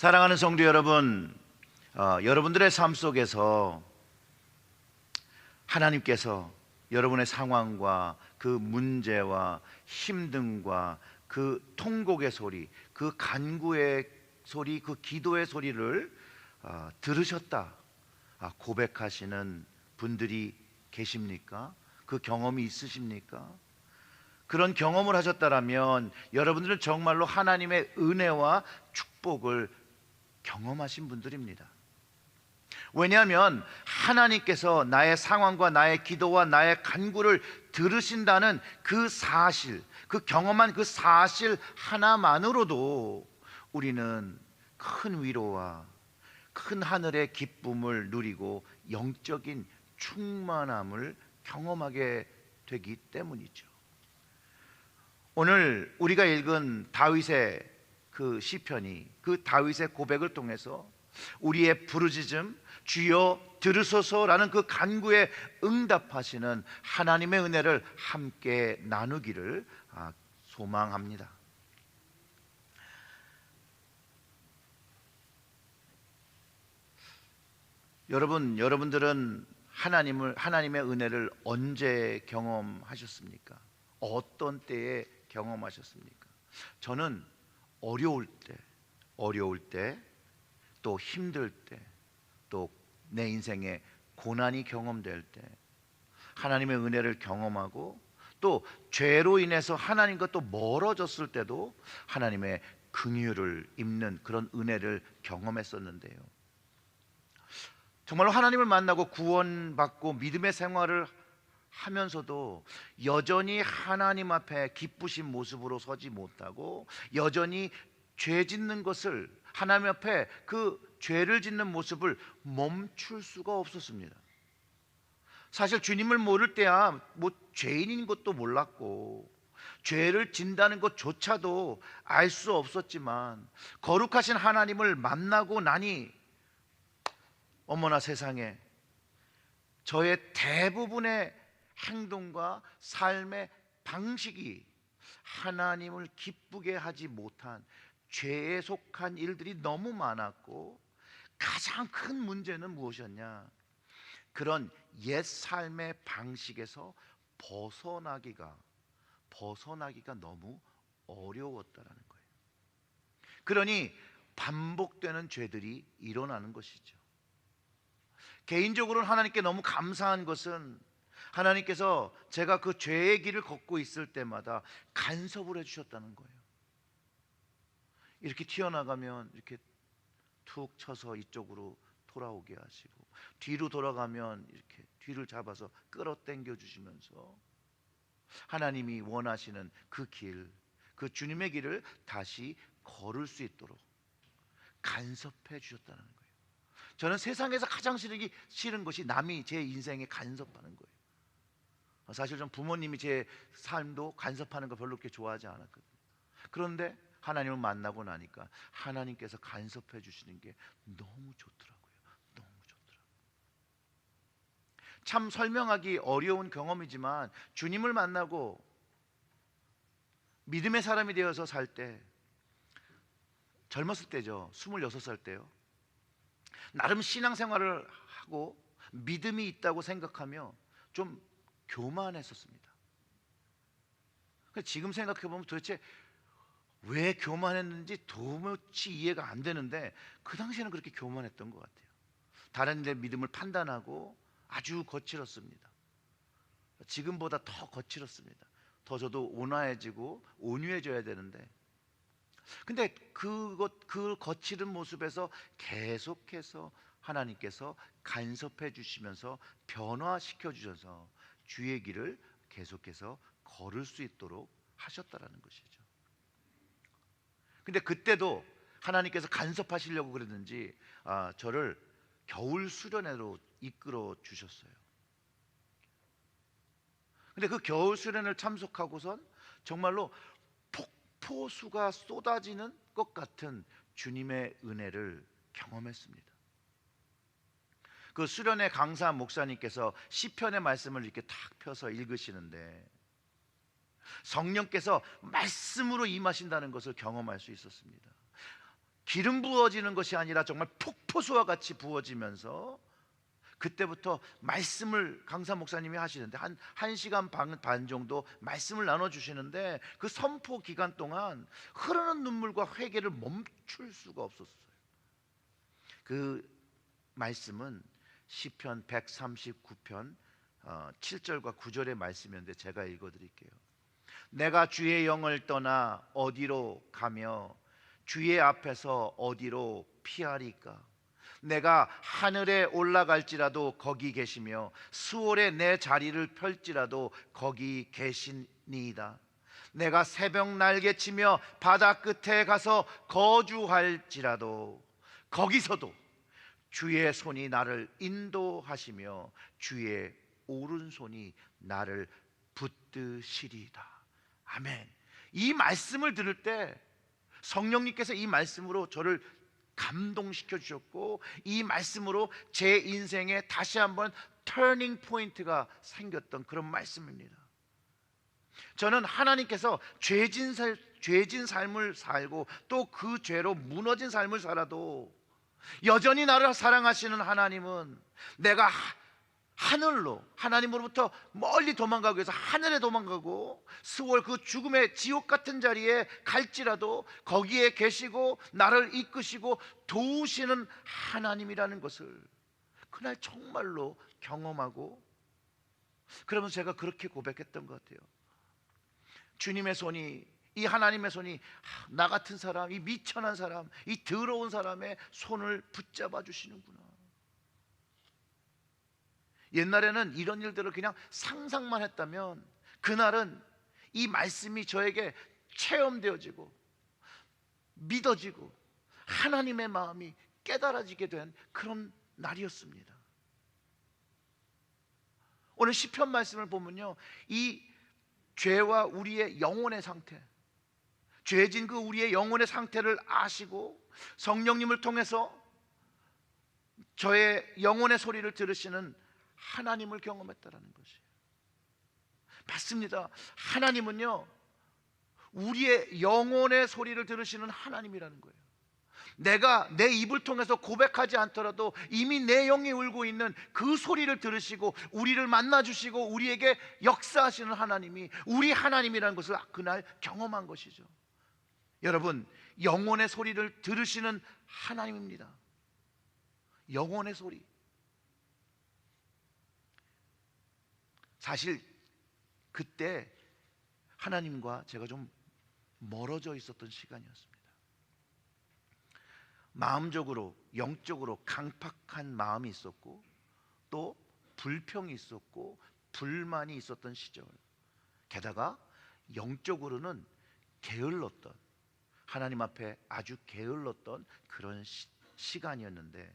사랑하는 성도 여러분, 여러분들의 삶 속에서 하나님께서 여러분의 상황과 그 문제와 힘듦과 그 통곡의 소리, 그 간구의 소리, 그 기도의 소리를 들으셨다 고백하시는 분들이 계십니까? 그 경험이 있으십니까? 그런 경험을 하셨다면 여러분들은 정말로 하나님의 은혜와 축복을 경험하신 분들입니다. 왜냐하면 하나님께서 나의 상황과 나의 기도와 나의 간구를 들으신다는 그 사실, 그 경험한 그 사실 하나만으로도 우리는 큰 위로와 큰 하늘의 기쁨을 누리고 영적인 충만함을 경험하게 되기 때문이죠. 오늘 우리가 읽은 다윗의 그 시편이 그 다윗의 고백을 통해서 우리의 부르짖음 주여 들으소서라는 그 간구에 응답하시는 하나님의 은혜를 함께 나누기를 소망합니다. 여러분들은 하나님의 은혜를 언제 경험하셨습니까? 어떤 때에 경험하셨습니까? 저는 어려울 때, 또 힘들 때, 또 내 인생에 고난이 경험될 때 하나님의 은혜를 경험하고, 또 죄로 인해서 하나님과 또 멀어졌을 때도 하나님의 긍휼을 입는 그런 은혜를 경험했었는데요. 정말로 하나님을 만나고 구원받고 믿음의 생활을 하면서도 여전히 하나님 앞에 기쁘신 모습으로 서지 못하고 여전히 죄 짓는 것을, 하나님 앞에 그 죄를 짓는 모습을 멈출 수가 없었습니다. 사실 주님을 모를 때야 죄인인 것도 몰랐고 죄를 진다는 것조차도 알 수 없었지만, 거룩하신 하나님을 만나고 나니 어머나 세상에, 저의 대부분의 행동과 삶의 방식이 하나님을 기쁘게 하지 못한 죄에 속한 일들이 너무 많았고, 가장 큰 문제는 무엇이었냐? 그런 옛 삶의 방식에서 벗어나기가 너무 어려웠다라는 거예요. 그러니 반복되는 죄들이 일어나는 것이죠. 개인적으로는 하나님께 너무 감사한 것은, 하나님께서 제가 그 죄의 길을 걷고 있을 때마다 간섭을 해주셨다는 거예요. 이렇게 튀어나가면 이렇게 툭 쳐서 이쪽으로 돌아오게 하시고, 뒤로 돌아가면 이렇게 뒤를 잡아서 끌어당겨 주시면서 하나님이 원하시는 그 길, 그 주님의 길을 다시 걸을 수 있도록 간섭해 주셨다는 거예요. 저는 세상에서 가장 싫은 것이 남이 제 인생에 간섭하는 거예요. 사실 좀 부모님이 제 삶도 간섭하는 거 별로 그렇게 좋아하지 않았거든요. 그런데 하나님을 만나고 나니까 하나님께서 간섭해 주시는 게 너무 좋더라고요. 너무 좋더라고요. 참 설명하기 어려운 경험이지만, 주님을 만나고 믿음의 사람이 되어서 살 때, 젊었을 때죠. 26살 때요. 나름 신앙생활을 하고 믿음이 있다고 생각하며 좀 교만했었습니다. 지금 생각해보면 도대체 왜 교만했는지 도무지 이해가 안 되는데, 그 당시에는 그렇게 교만했던 것 같아요. 다른 데 믿음을 판단하고 아주 거칠었습니다. 지금보다 더 거칠었습니다. 더 저도 온화해지고 온유해져야 되는데, 근데 그 거칠은 모습에서 계속해서 하나님께서 간섭해 주시면서 변화시켜 주셔서 주의 길을 계속해서 걸을 수 있도록 하셨다라는 것이죠. 근데 그때도 하나님께서 간섭하시려고 그랬는지 저를 겨울 수련회로 이끌어 주셨어요. 근데 그 겨울 수련회를 참석하고선 정말로 폭포수가 쏟아지는 것 같은 주님의 은혜를 경험했습니다. 그 수련회 강사 목사님께서 시편의 말씀을 이렇게 탁 펴서 읽으시는데, 성령께서 말씀으로 임하신다는 것을 경험할 수 있었습니다. 기름 부어지는 것이 아니라 정말 폭포수와 같이 부어지면서 그때부터 말씀을 강사 목사님이 하시는데 한 시간 반 정도 말씀을 나눠주시는데 그 선포 기간 동안 흐르는 눈물과 회개를 멈출 수가 없었어요. 그 말씀은 시편 139편 7절과 9절의 말씀이었는데 제가 읽어드릴게요. 내가 주의 영을 떠나 어디로 가며 주의 앞에서 어디로 피하리까? 내가 하늘에 올라갈지라도 거기 계시며 수월에 내 자리를 펼지라도 거기 계시니이다. 내가 새벽 날개치며 바다 끝에 가서 거주할지라도 거기서도 주의 손이 나를 인도하시며 주의 오른손이 나를 붙드시리이다. 아멘. 이 말씀을 들을 때 성령님께서 이 말씀으로 저를 감동시켜 주셨고 이 말씀으로 제 인생에 다시 한번 터닝 포인트가 생겼던 그런 말씀입니다. 저는 하나님께서 죄진 삶을 살고 또 그 죄로 무너진 삶을 살아도 여전히 나를 사랑하시는 하나님은 내가 하늘로 하나님으로부터 멀리 도망가기 위해서 하늘에 도망가고 스월 그 죽음의 지옥 같은 자리에 갈지라도 거기에 계시고 나를 이끄시고 도우시는 하나님이라는 것을 그날 정말로 경험하고 그러면서 제가 그렇게 고백했던 것 같아요. 주님의 손이, 이 하나님의 손이 나 같은 사람, 이 미천한 사람, 이 더러운 사람의 손을 붙잡아 주시는구나. 옛날에는 이런 일들을 그냥 상상만 했다면 그날은 이 말씀이 저에게 체험되어지고 믿어지고 하나님의 마음이 깨달아지게 된 그런 날이었습니다. 오늘 시편 말씀을 보면요, 이 죄와 우리의 영혼의 상태, 죄진 그 우리의 영혼의 상태를 아시고 성령님을 통해서 저의 영혼의 소리를 들으시는 하나님을 경험했다라는 것이에요. 맞습니다. 하나님은요, 우리의 영혼의 소리를 들으시는 하나님이라는 거예요. 내가 내 입을 통해서 고백하지 않더라도 이미 내 영이 울고 있는 그 소리를 들으시고 우리를 만나주시고 우리에게 역사하시는 하나님이 우리 하나님이라는 것을 그날 경험한 것이죠. 여러분, 영혼의 소리를 들으시는 하나님입니다. 영혼의 소리. 사실 그때 하나님과 제가 좀 멀어져 있었던 시간이었습니다. 마음적으로, 영적으로 강팍한 마음이 있었고 또 불평이 있었고 불만이 있었던 시절, 게다가 영적으로는 게을렀던, 하나님 앞에 아주 게을렀던 그런 시간이었는데,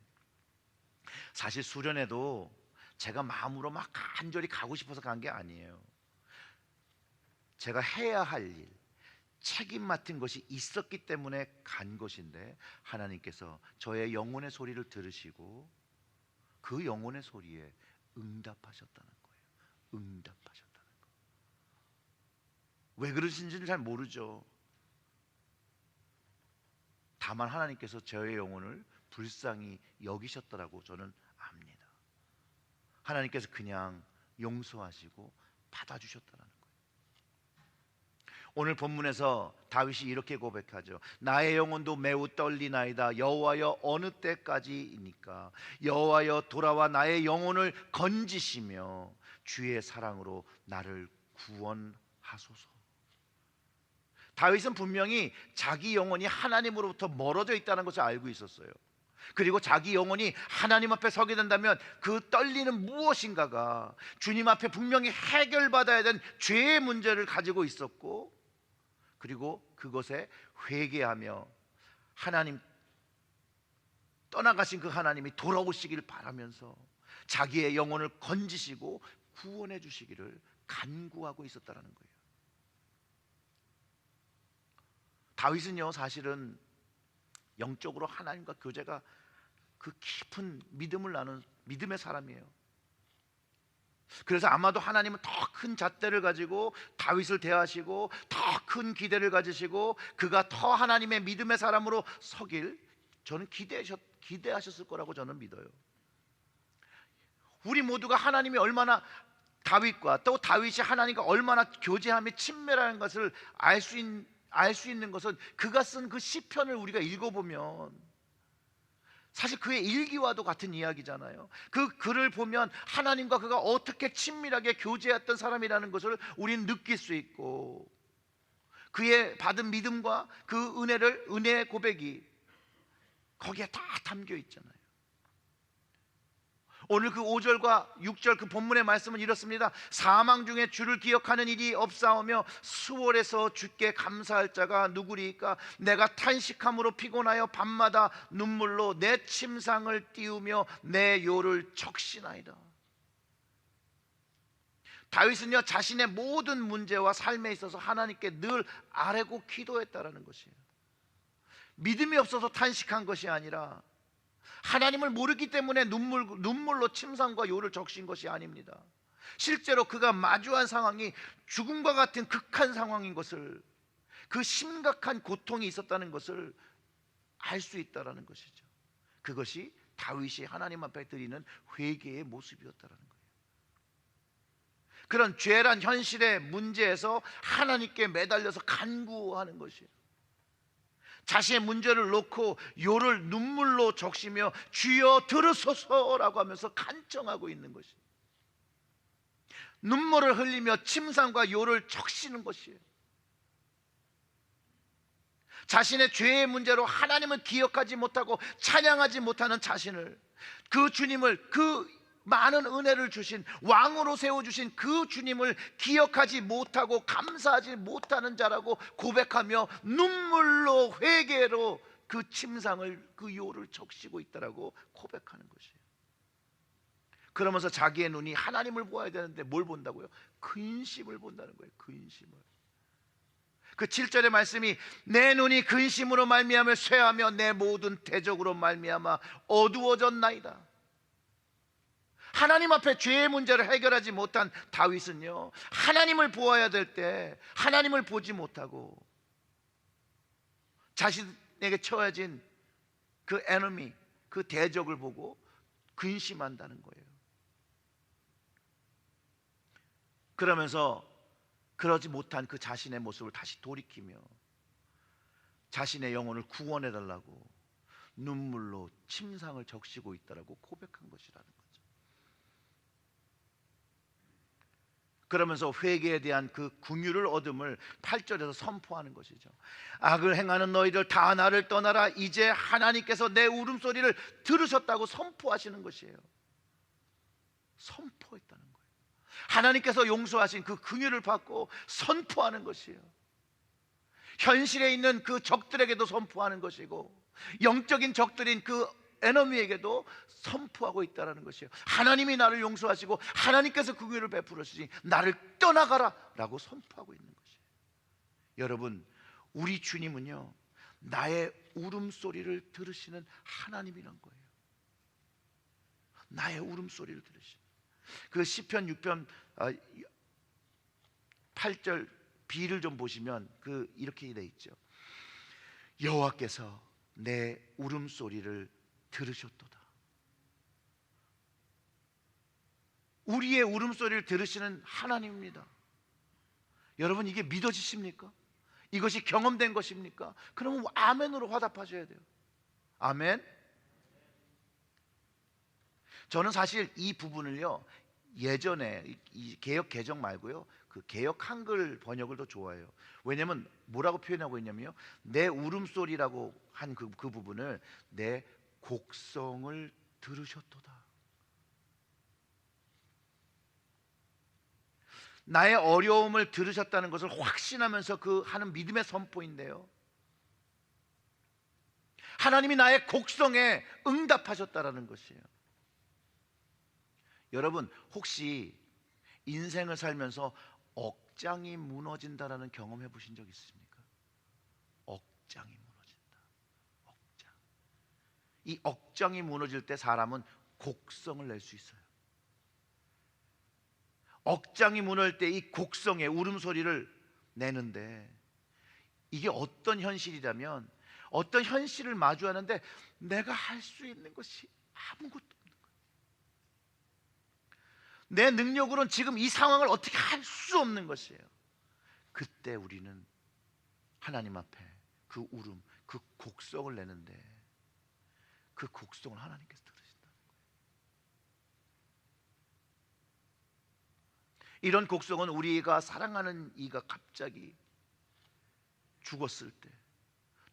사실 수련회도 제가 마음으로 막 간절히 가고 싶어서 간 게 아니에요. 제가 해야 할 일, 책임 맡은 것이 있었기 때문에 간 것인데 하나님께서 저의 영혼의 소리를 들으시고 그 영혼의 소리에 응답하셨다는 거예요. 응답하셨다는 거예요. 왜 그러신지는 잘 모르죠. 다만 하나님께서 저의 영혼을 불쌍히 여기셨더라고 저는 압니다. 하나님께서 그냥 용서하시고 받아주셨다는 거예요. 오늘 본문에서 다윗이 이렇게 고백하죠. 나의 영혼도 매우 떨리나이다. 여호와여, 어느 때까지입니까? 여호와여, 돌아와 나의 영혼을 건지시며 주의 사랑으로 나를 구원하소서. 다윗은 분명히 자기 영혼이 하나님으로부터 멀어져 있다는 것을 알고 있었어요. 그리고 자기 영혼이 하나님 앞에 서게 된다면 그 떨리는 무엇인가가 주님 앞에 분명히 해결받아야 된 죄의 문제를 가지고 있었고, 그리고 그것에 회개하며 하나님, 떠나가신 그 하나님이 돌아오시길 바라면서 자기의 영혼을 건지시고 구원해 주시기를 간구하고 있었다는 거예요. 다윗은요, 사실은 영적으로 하나님과 교제가 그 깊은 믿음을 나눈 믿음의 사람이에요. 그래서 아마도 하나님은 더 큰 잣대를 가지고 다윗을 대하시고 더 큰 기대를 가지시고 그가 더 하나님의 믿음의 사람으로 서길 저는 기대하셨을 거라고 저는 믿어요. 우리 모두가 하나님이 얼마나 다윗과 또 다윗이 하나님과 얼마나 교제하며 친밀하는 것을 알 수 있는 것은 그가 쓴 그 시편을 우리가 읽어보면 사실 그의 일기와도 같은 이야기잖아요. 그 글을 보면 하나님과 그가 어떻게 친밀하게 교제했던 사람이라는 것을 우리는 느낄 수 있고, 그의 받은 믿음과 그 은혜의 고백이 거기에 다 담겨 있잖아요. 오늘 그 5절과 6절 그 본문의 말씀은 이렇습니다. 사망 중에 주를 기억하는 일이 없사오며 수월에서 주께 감사할 자가 누구리이까? 내가 탄식함으로 피곤하여 밤마다 눈물로 내 침상을 띄우며 내 요를 적시나이다. 다윗은요, 자신의 모든 문제와 삶에 있어서 하나님께 늘 아뢰고 기도했다라는 것이에요. 믿음이 없어서 탄식한 것이 아니라 하나님을 모르기 때문에 눈물로 침상과 요를 적신 것이 아닙니다. 실제로 그가 마주한 상황이 죽음과 같은 극한 상황인 것을, 그 심각한 고통이 있었다는 것을 알 수 있다는 것이죠. 그것이 다윗이 하나님 앞에 드리는 회개의 모습이었다는 거예요. 그런 죄란 현실의 문제에서 하나님께 매달려서 간구하는 것이에요. 자신의 문제를 놓고 요를 눈물로 적시며 주여 들으소서라고 하면서 간청하고 있는 것이에요. 눈물을 흘리며 침상과 요를 적시는 것이에요. 자신의 죄의 문제로 하나님을 기억하지 못하고 찬양하지 못하는 자신을, 그 주님을, 그 많은 은혜를 주신 왕으로 세워주신 그 주님을 기억하지 못하고 감사하지 못하는 자라고 고백하며 눈물로 회개로 그 침상을, 그 요를 적시고 있다라고 고백하는 것이에요. 그러면서 자기의 눈이 하나님을 보아야 되는데 뭘 본다고요? 근심을 본다는 거예요. 근심을. 그 7절의 말씀이 내 눈이 근심으로 말미암아 쇠하며 내 모든 대적으로 말미암아 어두워졌나이다. 하나님 앞에 죄의 문제를 해결하지 못한 다윗은요, 하나님을 보아야 될 때 하나님을 보지 못하고 자신에게 처해진 그 에너미, 그 대적을 보고 근심한다는 거예요. 그러면서 그러지 못한 그 자신의 모습을 다시 돌이키며 자신의 영혼을 구원해 달라고 눈물로 침상을 적시고 있다라고 고백한 것이라는 거예요. 그러면서 회개에 대한 그 긍휼을 얻음을 8절에서 선포하는 것이죠. 악을 행하는 너희들 다 나를 떠나라. 이제 하나님께서 내 울음소리를 들으셨다고 선포하시는 것이에요. 선포했다는 거예요. 하나님께서 용서하신 그 긍휼을 받고 선포하는 것이에요. 현실에 있는 그 적들에게도 선포하는 것이고, 영적인 적들인 그 에너미에게도 선포하고 있다는 것이에요. 하나님이 나를 용서하시고 하나님께서 긍휼을 베풀으시니 나를 떠나가라 라고 선포하고 있는 것이에요. 여러분, 우리 주님은요, 나의 울음소리를 들으시는 하나님이란 거예요. 나의 울음소리를 들으시는. 그 시편 6편 8절 B를 좀 보시면 이렇게 되어 있죠. 여호와께서 내 울음소리를 들으셨도다. 우리의 울음소리를 들으시는 하나님입니다. 여러분, 이게 믿어지십니까? 이것이 경험된 것입니까? 그러면 아멘으로 화답하셔야 돼요. 아멘. 저는 사실 이 부분을요, 예전에 이 개역 개정 말고요, 그 개역 한글 번역을 더 좋아해요. 왜냐하면 뭐라고 표현하고 있냐면요, 내 울음소리라고 한 그 부분을 내 곡성을 들으셨도다. 나의 어려움을 들으셨다는 것을 확신하면서 그 하는 믿음의 선포인데요, 하나님이 나의 곡성에 응답하셨다라는 것이에요. 여러분, 혹시 인생을 살면서 억장이 무너진다라는 경험 해보신 적 있으십니까? 억장이 무너진다. 억장. 이 억장이 무너질 때 사람은 곡성을 낼 수 있어요. 억장이 무너질 때 이 곡성의 울음소리를 내는데, 이게 어떤 현실이라면 어떤 현실을 마주하는데 내가 할 수 있는 것이 아무것도 없는 거예요. 내 능력으로는 지금 이 상황을 어떻게 할 수 없는 것이에요. 그때 우리는 하나님 앞에 그 울음, 그 곡성을 내는데 그 곡성을 하나님께서 들으신다. 이런 곡성은 우리가 사랑하는 이가 갑자기 죽었을 때,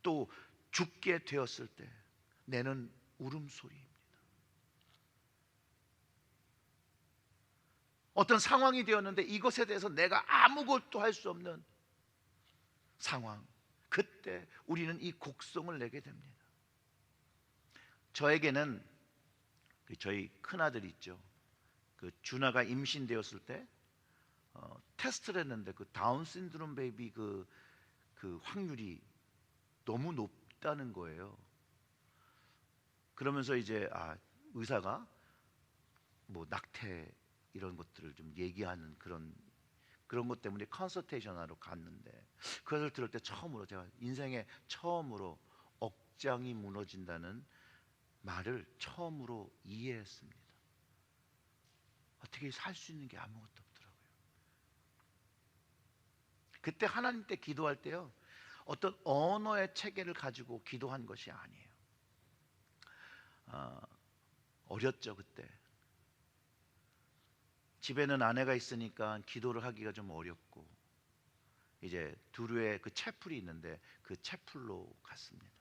또 죽게 되었을 때 내는 울음소리입니다. 어떤 상황이 되었는데 이것에 대해서 내가 아무것도 할 수 없는 상황, 그때 우리는 이 곡성을 내게 됩니다. 저에게는 저희 큰아들이 있죠. 그 준하가 임신되었을 때 테스트를 했는데 그 다운 신드롬 베이비 그 확률이 너무 높다는 거예요. 그러면서 이제 의사가 뭐 낙태 이런 것들을 좀 얘기하는 그런 것 때문에 컨설테이션하러 갔는데, 그것을 들을 때 처음으로 제가 인생에 처음으로 억장이 무너진다는 말을 처음으로 이해했습니다. 어떻게 살 수 있는 게 아무것도 없더라고요. 그때 하나님 때 기도할 때요, 어떤 언어의 체계를 가지고 기도한 것이 아니에요. 어렸죠 그때. 집에는 아내가 있으니까 기도를 하기가 좀 어렵고, 이제 두루에 그 채플이 있는데 그 채플로 갔습니다.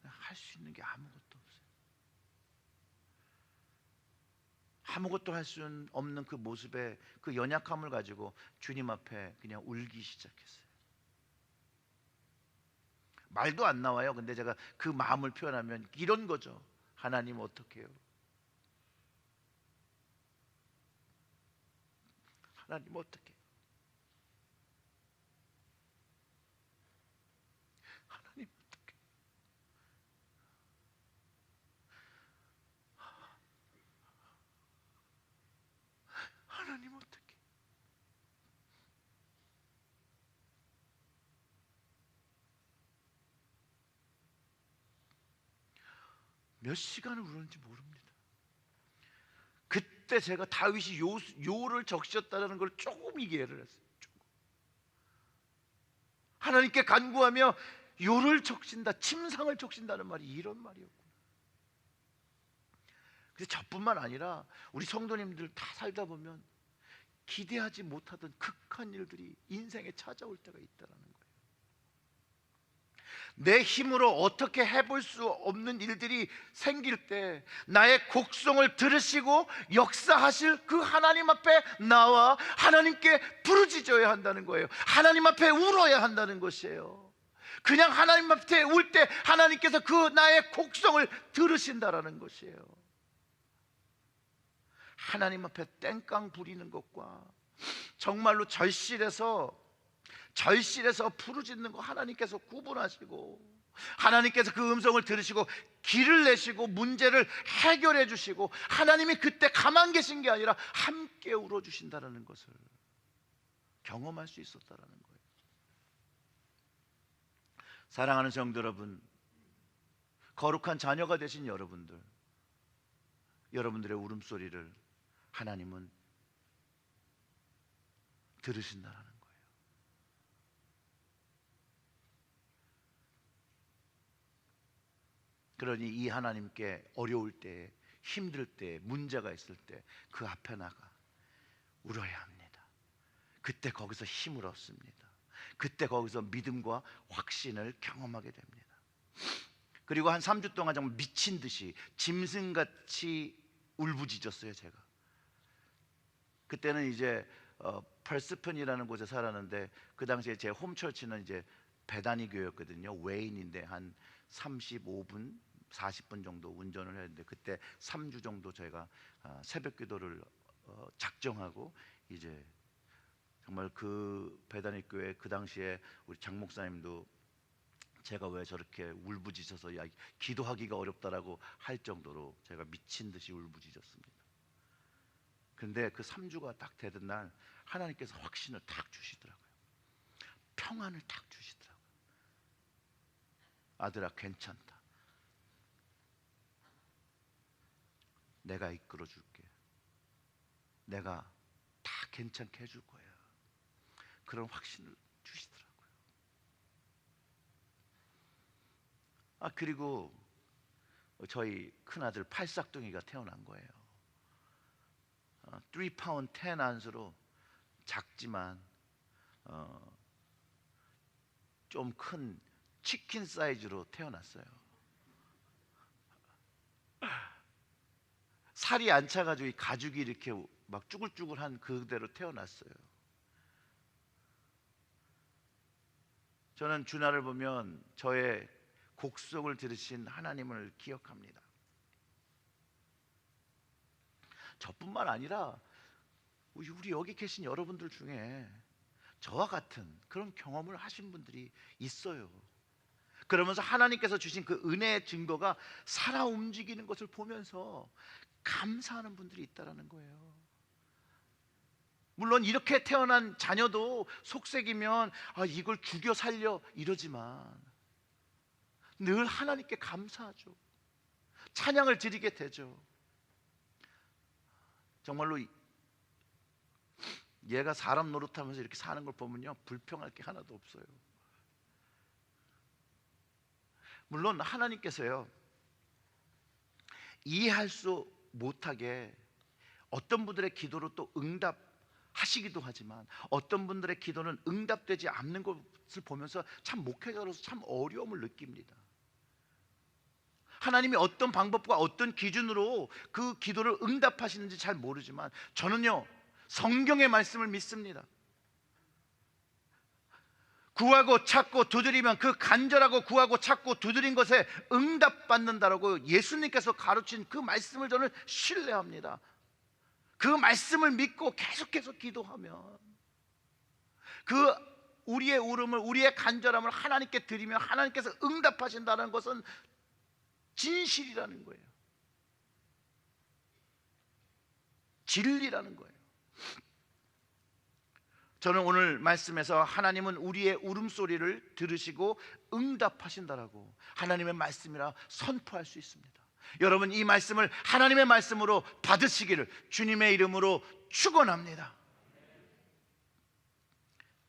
할 수 있는 게 아무것도 없어요. 아무것도 할 수 없는 그 모습에 그 연약함을 가지고 주님 앞에 그냥 울기 시작했어요. 말도 안 나와요. 근데 제가 그 마음을 표현하면 이런 거죠. 하나님 어떡해요? 하나님 어떡해요? 하나님 어떡해요? 하나님 어떡해요? 몇 시간을 울었는지 모릅니다. 그때 제가 다윗이 요를 적셨다는 걸 조금 이해를 했어요. 조금. 하나님께 간구하며 요를 적신다, 침상을 적신다는 말이 이런 말이었구나. 그래서 저뿐만 아니라 우리 성도님들 다 살다 보면 기대하지 못하던 극한 일들이 인생에 찾아올 때가 있다는 거예요. 내 힘으로 어떻게 해볼 수 없는 일들이 생길 때 나의 곡성을 들으시고 역사하실 그 하나님 앞에 나와 하나님께 부르짖어야 한다는 거예요. 하나님 앞에 울어야 한다는 것이에요. 그냥 하나님 앞에 울 때 하나님께서 그 나의 곡성을 들으신다라는 것이에요. 하나님 앞에 땡깡 부리는 것과 정말로 절실해서 부르짖는 거 하나님께서 구분하시고, 하나님께서 그 음성을 들으시고 길을 내시고 문제를 해결해 주시고, 하나님이 그때 가만 계신 게 아니라 함께 울어주신다는 것을 경험할 수 있었다는 거예요. 사랑하는 성도 여러분, 거룩한 자녀가 되신 여러분들의 울음소리를 하나님은 들으신다는 거예요. 그러니 이 하나님께 어려울 때, 힘들 때, 문제가 있을 때 그 앞에 나가 울어야 합니다. 그때 거기서 힘을 얻습니다. 그때 거기서 믿음과 확신을 경험하게 됩니다. 그리고 한 3주 동안 정말 미친 듯이 짐승같이 울부짖었어요. 제가 그때는 이제 펄스픈이라는 곳에 살았는데, 그 당시에 제 홈처치는 이제 베다니 교회였거든요. 웨인인데 한 35분 40분 정도 운전을 했는데, 그때 3주 정도 저희가 새벽 기도를 작정하고, 이제 정말 그 베다니 교회 그 당시에 우리 장 목사님도 제가 왜 저렇게 울부짖어서 기도하기가 어렵다라고 할 정도로 제가 미친 듯이 울부짖었습니다. 근데 그 3주가 딱 되던 날 하나님께서 확신을 딱 주시더라고요. 평안을 딱 주시더라고요. 아들아 괜찮다. 내가 이끌어 줄게. 내가 다 괜찮게 해줄 거야. 그런 확신을 주시더라고요. 그리고 저희 큰아들 팔싹둥이가 태어난 거예요. 3파운드 10안스로 작지만 좀 큰 치킨 사이즈로 태어났어요. 살이 안 차가지고 이 가죽이 이렇게 막 쭈글쭈글한 그대로 태어났어요. 저는 주나를 보면 저의 곡성을 들으신 하나님을 기억합니다. 저뿐만 아니라 우리 여기 계신 여러분들 중에 저와 같은 그런 경험을 하신 분들이 있어요. 그러면서 하나님께서 주신 그 은혜의 증거가 살아 움직이는 것을 보면서 감사하는 분들이 있다라는 거예요. 물론 이렇게 태어난 자녀도 속색이면 이걸 죽여 살려 이러지만 늘 하나님께 감사하죠. 찬양을 드리게 되죠. 정말로 얘가 사람 노릇하면서 이렇게 사는 걸 보면요, 불평할 게 하나도 없어요. 물론 하나님께서요, 이해할 수 못하게 어떤 분들의 기도로 또 응답하시기도 하지만 어떤 분들의 기도는 응답되지 않는 것을 보면서 참 목회자로서 참 어려움을 느낍니다. 하나님이 어떤 방법과 어떤 기준으로 그 기도를 응답하시는지 잘 모르지만 저는요, 성경의 말씀을 믿습니다. 구하고 찾고 두드리면 그 간절하고 구하고 찾고 두드린 것에 응답받는다라고 예수님께서 가르친 그 말씀을 저는 신뢰합니다. 그 말씀을 믿고 계속해서 기도하면 그 우리의 울음을, 우리의 간절함을 하나님께 드리면 하나님께서 응답하신다는 것은 진실이라는 거예요. 진리라는 거예요. 저는 오늘 말씀에서 하나님은 우리의 울음소리를 들으시고 응답하신다라고 하나님의 말씀이라 선포할 수 있습니다. 여러분, 이 말씀을 하나님의 말씀으로 받으시기를 주님의 이름으로 축원합니다.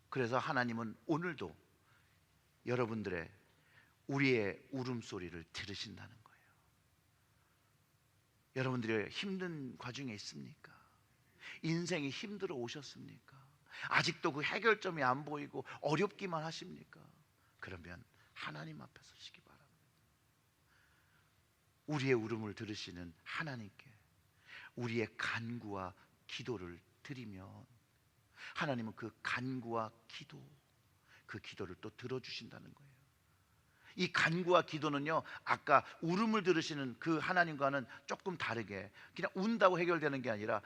그래서 하나님은 오늘도 여러분들의 우리의 울음소리를 들으신다는 거예요. 여러분들이 힘든 과정에 있습니까? 인생이 힘들어 오셨습니까? 아직도 그 해결점이 안 보이고 어렵기만 하십니까? 그러면 하나님 앞에 서시기 바랍니다. 우리의 울음을 들으시는 하나님께 우리의 간구와 기도를 드리면 하나님은 그 간구와 기도, 그 기도를 또 들어주신다는 거예요. 이 간구와 기도는요, 아까 울음을 들으시는 그 하나님과는 조금 다르게 그냥 운다고 해결되는 게 아니라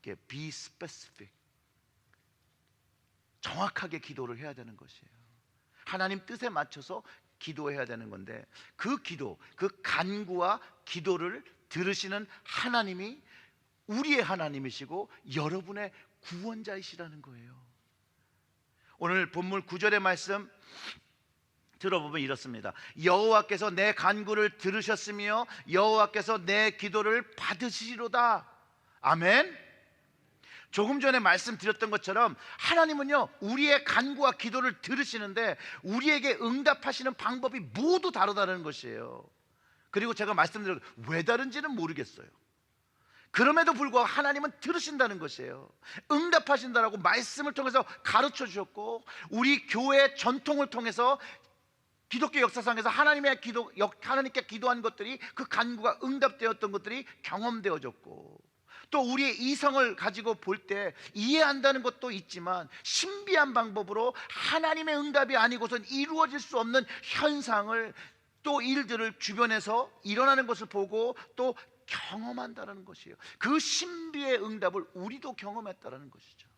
이렇게 be specific, 정확하게 기도를 해야 되는 것이에요. 하나님 뜻에 맞춰서 기도해야 되는 건데 그 기도, 그 간구와 기도를 들으시는 하나님이 우리의 하나님이시고 여러분의 구원자이시라는 거예요. 오늘 본문 9절의 말씀 들어보면 이렇습니다. 여호와께서 내 간구를 들으셨으며 여호와께서 내 기도를 받으시리로다. 아멘. 조금 전에 말씀드렸던 것처럼 하나님은요, 우리의 간구와 기도를 들으시는데 우리에게 응답하시는 방법이 모두 다르다는 것이에요. 그리고 제가 말씀드린 왜 다른지는 모르겠어요. 그럼에도 불구하고 하나님은 들으신다는 것이에요. 응답하신다라고 말씀을 통해서 가르쳐 주셨고 우리 교회의 전통을 통해서 기독교 역사상에서 하나님께 기도한 것들이, 그 간구가 응답되었던 것들이 경험되어졌고 또 우리의 이성을 가지고 볼 때 이해한다는 것도 있지만 신비한 방법으로 하나님의 응답이 아니고선 이루어질 수 없는 현상을, 또 일들을 주변에서 일어나는 것을 보고 또 경험한다는 것이에요. 그 신비의 응답을 우리도 경험했다는 것이죠.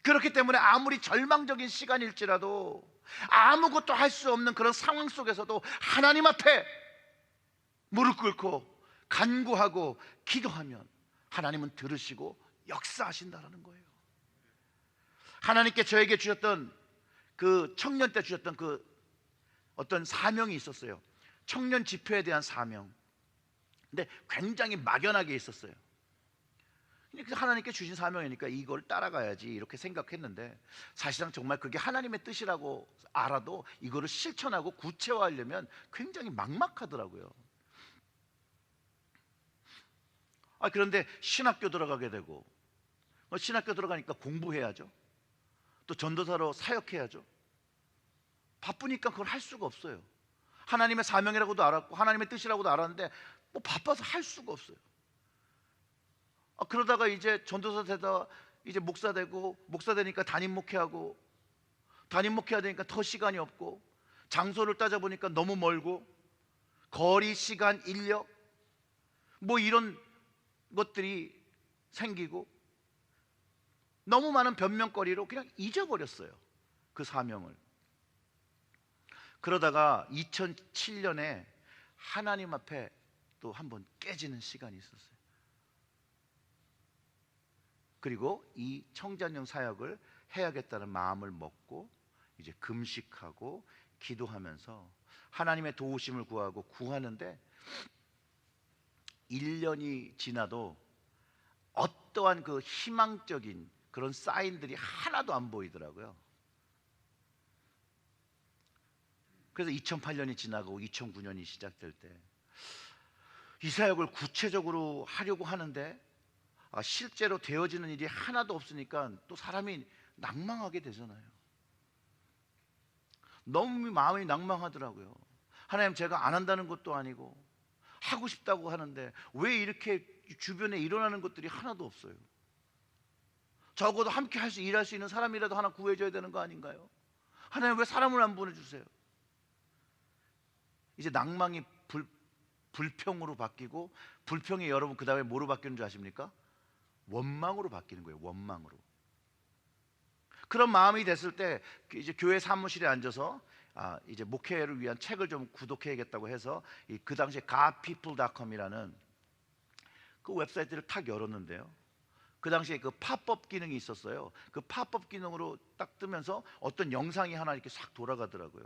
그렇기 때문에 아무리 절망적인 시간일지라도 아무것도 할 수 없는 그런 상황 속에서도 하나님 앞에 무릎 꿇고 간구하고 기도하면 하나님은 들으시고 역사하신다는 거예요. 하나님께 저에게 주셨던 그 청년 때 주셨던 그 어떤 사명이 있었어요. 청년 집회에 대한 사명. 근데 굉장히 막연하게 있었어요. 하나님께 주신 사명이니까 이걸 따라가야지 이렇게 생각했는데, 사실상 정말 그게 하나님의 뜻이라고 알아도 이거를 실천하고 구체화하려면 굉장히 막막하더라고요. 그런데 신학교 들어가게 되고, 신학교 들어가니까 공부해야죠. 또 전도사로 사역해야죠. 바쁘니까 그걸 할 수가 없어요. 하나님의 사명이라고도 알았고 하나님의 뜻이라고도 알았는데 뭐 바빠서 할 수가 없어요. 그러다가 이제 전도사 되다 이제 목사 되고, 목사 되니까 담임 목회하고, 담임 목회해야 되니까 더 시간이 없고, 장소를 따져보니까 너무 멀고, 거리, 시간, 인력 뭐 이런 것들이 생기고, 너무 많은 변명거리로 그냥 잊어버렸어요, 그 사명을. 그러다가 2007년에 하나님 앞에 또 한번 깨지는 시간이 있었어요. 그리고 이 청장년 사역을 해야겠다는 마음을 먹고 이제 금식하고 기도하면서 하나님의 도우심을 구하고 구하는데, 1년이 지나도 어떠한 그 희망적인 그런 사인들이 하나도 안 보이더라고요. 그래서 2008년이 지나고 2009년이 시작될 때 이 사역을 구체적으로 하려고 하는데 실제로 되어지는 일이 하나도 없으니까 또 사람이 낭망하게 되잖아요. 너무 마음이 낭망하더라고요. 하나님, 제가 안 한다는 것도 아니고 하고 싶다고 하는데 왜 이렇게 주변에 일어나는 것들이 하나도 없어요? 적어도 함께 일할 수 있는 사람이라도 하나 구해줘야 되는 거 아닌가요? 하나님, 왜 사람을 안 보내주세요? 이제 낭망이 불평으로 바뀌고, 불평이 여러분 그 다음에 뭐로 바뀌는 줄 아십니까? 원망으로 바뀌는 거예요. 원망으로. 그런 마음이 됐을 때 이제 교회 사무실에 앉아서 이제 목회를 위한 책을 좀 구독해야겠다고 해서 그 당시에 godpeople.com이라는 그 웹사이트를 탁 열었는데요, 그 당시에 그 팝업 기능이 있었어요. 그 팝업 기능으로 딱 뜨면서 어떤 영상이 하나 이렇게 싹 돌아가더라고요.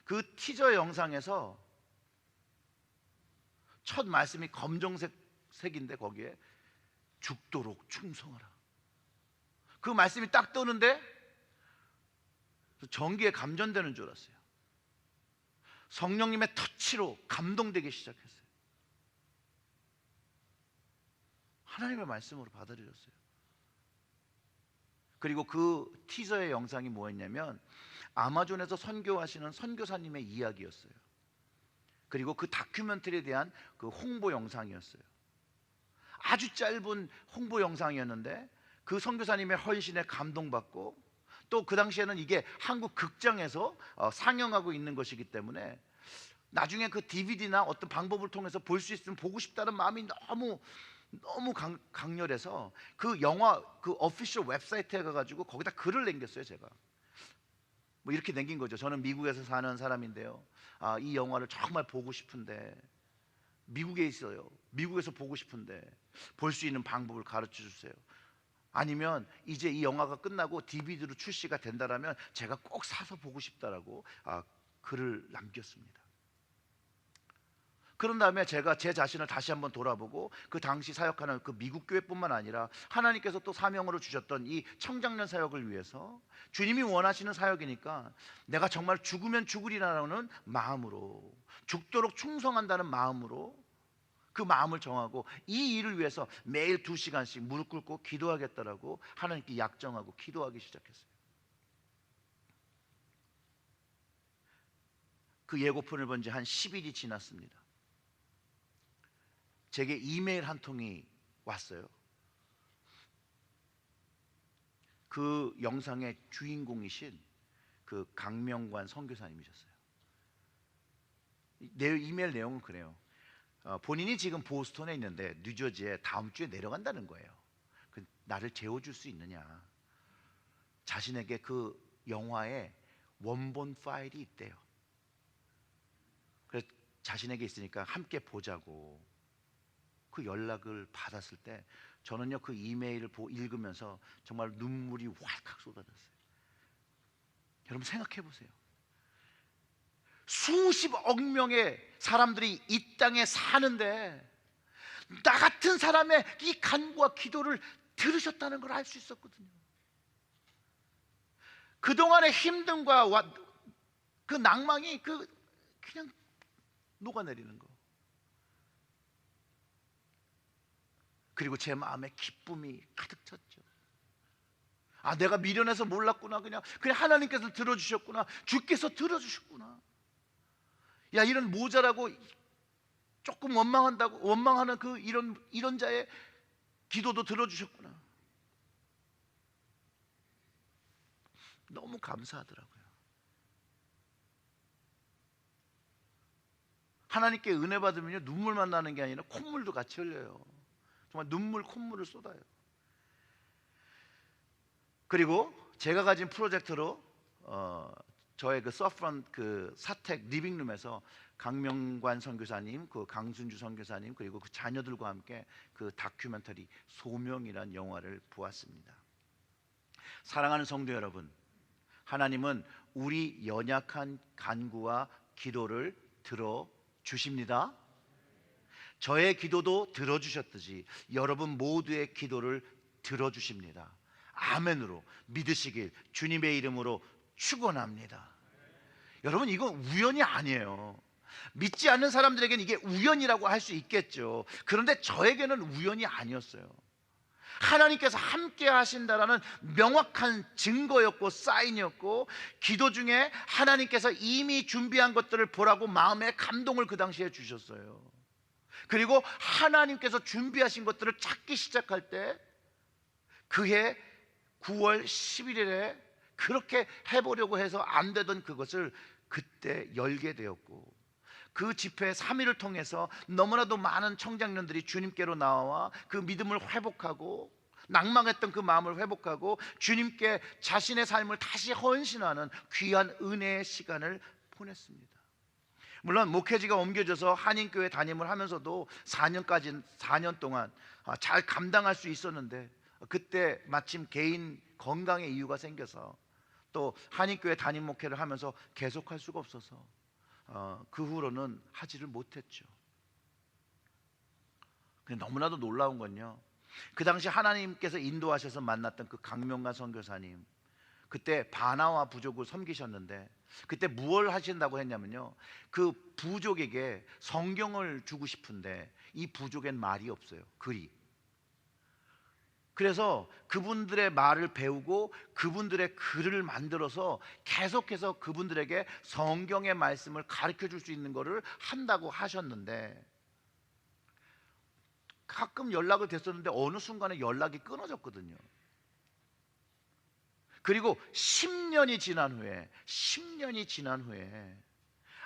그 티저 영상에서 첫 말씀이 검정색인데 거기에 죽도록 충성하라. 그 말씀이 딱 뜨는데 전기에 감전되는 줄 알았어요. 성령님의 터치로 감동되기 시작했어요. 하나님의 말씀으로 받아들였어요. 그리고 그 티저의 영상이 뭐였냐면 아마존에서 선교하시는 선교사님의 이야기였어요. 그리고 그 다큐멘터리에 대한 그 홍보 영상이었어요. 아주 짧은 홍보 영상이었는데 그 선교사님의 헌신에 감동받고, 또 그 당시에는 이게 한국 극장에서 상영하고 있는 것이기 때문에 나중에 그 DVD나 어떤 방법을 통해서 볼 수 있으면 보고 싶다는 마음이 너무 강렬해서 그 영화 그 오피셜 웹사이트에 가가지고 거기다 글을 남겼어요. 제가 뭐 이렇게 남긴 거죠. 저는 미국에서 사는 사람인데요, 이 영화를 정말 보고 싶은데, 미국에 있어요. 미국에서 보고 싶은데 볼 수 있는 방법을 가르쳐 주세요. 아니면 이제 이 영화가 끝나고 DVD로 출시가 된다라면 제가 꼭 사서 보고 싶다라고 글을 남겼습니다. 그런 다음에 제가 제 자신을 다시 한번 돌아보고, 그 당시 사역하는 그 미국 교회뿐만 아니라 하나님께서 또 사명으로 주셨던 이 청장년 사역을 위해서 주님이 원하시는 사역이니까 내가 정말 죽으면 죽으리라는 마음으로, 죽도록 충성한다는 마음으로 그 마음을 정하고 이 일을 위해서 매일 2시간씩 무릎 꿇고 기도하겠다라고 하나님께 약정하고 기도하기 시작했어요. 그 예고편을 본 지 한 10일이 지났습니다. 제게 이메일 한 통이 왔어요. 그 영상의 주인공이신 그 강명관 선교사님이셨어요. 이메일 내용은 그래요. 본인이 지금 보스턴에 있는데 뉴저지에 다음 주에 내려간다는 거예요. 나를 재워줄 수 있느냐. 자신에게 그 영화의 원본 파일이 있대요. 그래서 자신에게 있으니까 함께 보자고 그 연락을 받았을 때 저는요, 그 이메일을 읽으면서 정말 눈물이 왈칵 쏟아졌어요. 여러분 생각해 보세요. 수십억 명의 사람들이 이 땅에 사는데 나 같은 사람의 이 간구와 기도를 들으셨다는 걸 알 수 있었거든요. 그동안의 힘듦과 그 낭망이 그냥 녹아내리는 거. 그리고 제 마음에 기쁨이 가득 찼죠. 아, 내가 미련해서 몰랐구나. 그냥 하나님께서 들어주셨구나. 주께서 들어주셨구나. 야, 이런 모자라고 조금 원망하는 이런 자의 기도도 들어주셨구나. 너무 감사하더라고요. 하나님께 은혜 받으면요, 눈물만 나는 게 아니라 콧물도 같이 흘려요. 정말 콧물을 쏟아요. 그리고 제가 가진 프로젝트로 저의 그 서프런 그 사택 리빙룸에서 강명관 선교사님, 그 강순주 선교사님, 그리고 그 자녀들과 함께 그 다큐멘터리 소명이라는 영화를 보았습니다. 사랑하는 성도 여러분, 하나님은 우리 연약한 간구와 기도를 들어주십니다. 저의 기도도 들어주셨듯이 여러분 모두의 기도를 들어주십니다. 아멘으로 믿으시길 주님의 이름으로 축원합니다. 여러분, 이건 우연이 아니에요. 믿지 않는 사람들에게는 이게 우연이라고 할 수 있겠죠. 그런데 저에게는 우연이 아니었어요. 하나님께서 함께 하신다라는 명확한 증거였고 사인이었고, 기도 중에 하나님께서 이미 준비한 것들을 보라고 마음에 감동을 그 당시에 주셨어요. 그리고 하나님께서 준비하신 것들을 찾기 시작할 때 그해 9월 11일에 그렇게 해보려고 해서 안 되던 그것을 그때 열게 되었고, 그 집회 3일을 통해서 너무나도 많은 청장년들이 주님께로 나와 그 믿음을 회복하고 낭망했던 그 마음을 회복하고 주님께 자신의 삶을 다시 헌신하는 귀한 은혜의 시간을 보냈습니다. 물론 목회지가 옮겨져서 한인교회 담임을 하면서도 4년 동안 잘 감당할 수 있었는데, 그때 마침 개인 건강의 이유가 생겨서 또 한인교회 담임 목회를 하면서 계속할 수가 없어서 그 후로는 하지를 못했죠. 근데 너무나도 놀라운 건요, 그 당시 하나님께서 인도하셔서 만났던 그 강명관 선교사님, 그때 바나와 부족을 섬기셨는데 그때 무엇을 하신다고 했냐면요, 그 부족에게 성경을 주고 싶은데 이 부족엔 말이 없어요, 글이. 그래서 그분들의 말을 배우고 그분들의 글을 만들어서 계속해서 그분들에게 성경의 말씀을 가르쳐 줄 수 있는 것을 한다고 하셨는데, 가끔 연락을 됐었는데 어느 순간에 연락이 끊어졌거든요. 그리고 10년이 지난 후에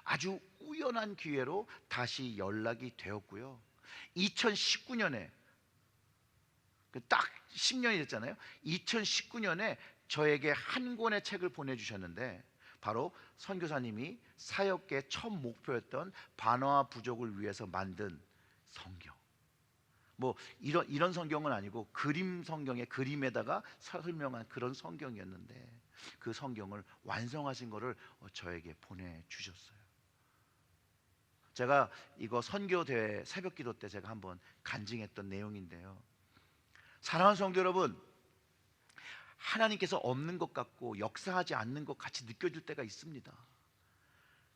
아주 우연한 기회로 다시 연락이 되었고요. 2019년에 딱 10년이 됐잖아요. 2019년에 저에게 한 권의 책을 보내주셨는데, 바로 선교사님이 사역의 첫 목표였던 바나와 부족을 위해서 만든 성경. 뭐 이런 성경은 아니고 그림 성경의 그림에다가 설명한 그런 성경이었는데, 그 성경을 완성하신 거를 저에게 보내주셨어요. 제가 이거 선교대회 새벽기도 때 제가 한번 간증했던 내용인데요, 사랑하는 성도 여러분, 하나님께서 없는 것 같고 역사하지 않는 것 같이 느껴질 때가 있습니다.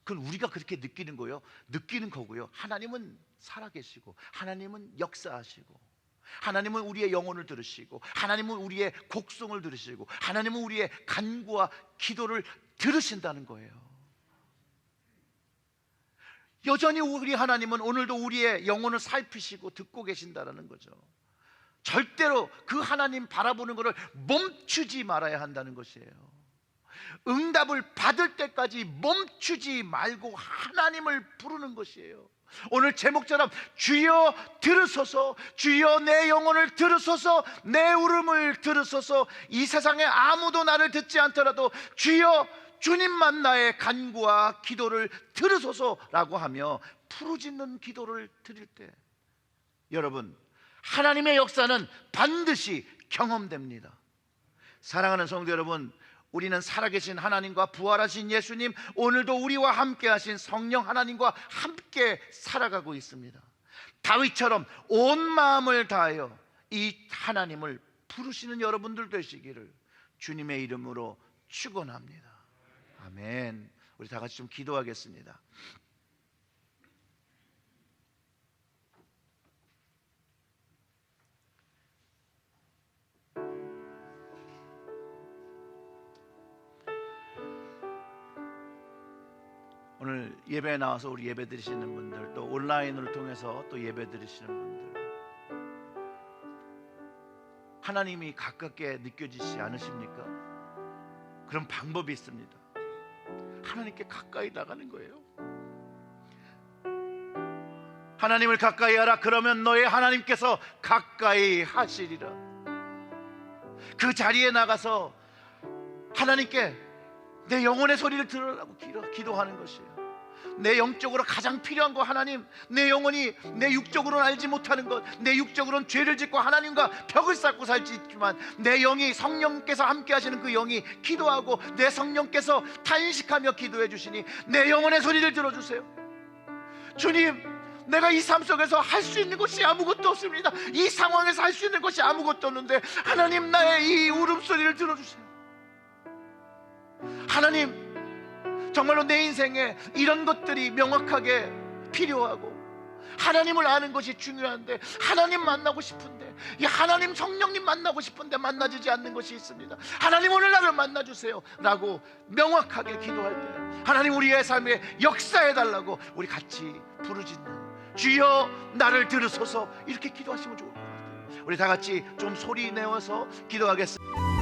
그건 우리가 그렇게 느끼는 거고요. 하나님은 살아계시고, 하나님은 역사하시고, 하나님은 우리의 영혼을 들으시고, 하나님은 우리의 곡성을 들으시고, 하나님은 우리의 간구와 기도를 들으신다는 거예요. 여전히 우리 하나님은 오늘도 우리의 영혼을 살피시고 듣고 계신다는 거죠. 절대로 그 하나님 바라보는 것을 멈추지 말아야 한다는 것이에요. 응답을 받을 때까지 멈추지 말고 하나님을 부르는 것이에요. 오늘 제목처럼 주여 들으소서, 주여 내 영혼을 들으소서, 내 울음을 들으소서, 이 세상에 아무도 나를 듣지 않더라도 주여 주님만 나의 간구와 기도를 들으소서라고 하며 부르짖는 기도를 드릴 때, 여러분, 하나님의 역사는 반드시 경험됩니다. 사랑하는 성도 여러분, 우리는 살아계신 하나님과 부활하신 예수님, 오늘도 우리와 함께 하신 성령 하나님과 함께 살아가고 있습니다. 다윗처럼 온 마음을 다하여 이 하나님을 부르시는 여러분들 되시기를 주님의 이름으로 축원합니다. 아멘. 우리 다 같이 좀 기도하겠습니다. 오늘 예배에 나와서 우리 예배 드리시는 분들, 또 온라인을 통해서 또 예배 드리시는 분들, 하나님이 가깝게 느껴지지 않으십니까? 그런 방법이 있습니다. 하나님께 가까이 나가는 거예요. 하나님을 가까이 하라. 그러면 너의 하나님께서 가까이 하시리라. 그 자리에 나가서 하나님께 내 영혼의 소리를 들으라고 기도하는 것이에요. 내 영적으로 가장 필요한 거, 하나님, 내 영혼이 내 육적으로는 알지 못하는 것, 내 육적으로는 죄를 짓고 하나님과 벽을 쌓고 살지 있지만 내 영이, 성령께서 함께 하시는 그 영이 기도하고 내 성령께서 탄식하며 기도해 주시니 내 영혼의 소리를 들어주세요. 주님, 내가 이 삶 속에서 할 수 있는 것이 아무것도 없습니다. 이 상황에서 할 수 있는 것이 아무것도 없는데 하나님, 나의 이 울음소리를 들어주세요. 하나님, 정말로 내 인생에 이런 것들이 명확하게 필요하고 하나님을 아는 것이 중요한데, 하나님 만나고 싶은데, 이 하나님 성령님 만나고 싶은데 만나지지 않는 것이 있습니다. 하나님, 오늘 나를 만나주세요 라고 명확하게 기도할 때 하나님 우리의 삶에 역사해달라고 우리 같이 부르짖는 주여 나를 들으소서, 이렇게 기도하시면 좋을 것 같아요. 우리 다 같이 좀 소리 내어서 기도하겠습니다.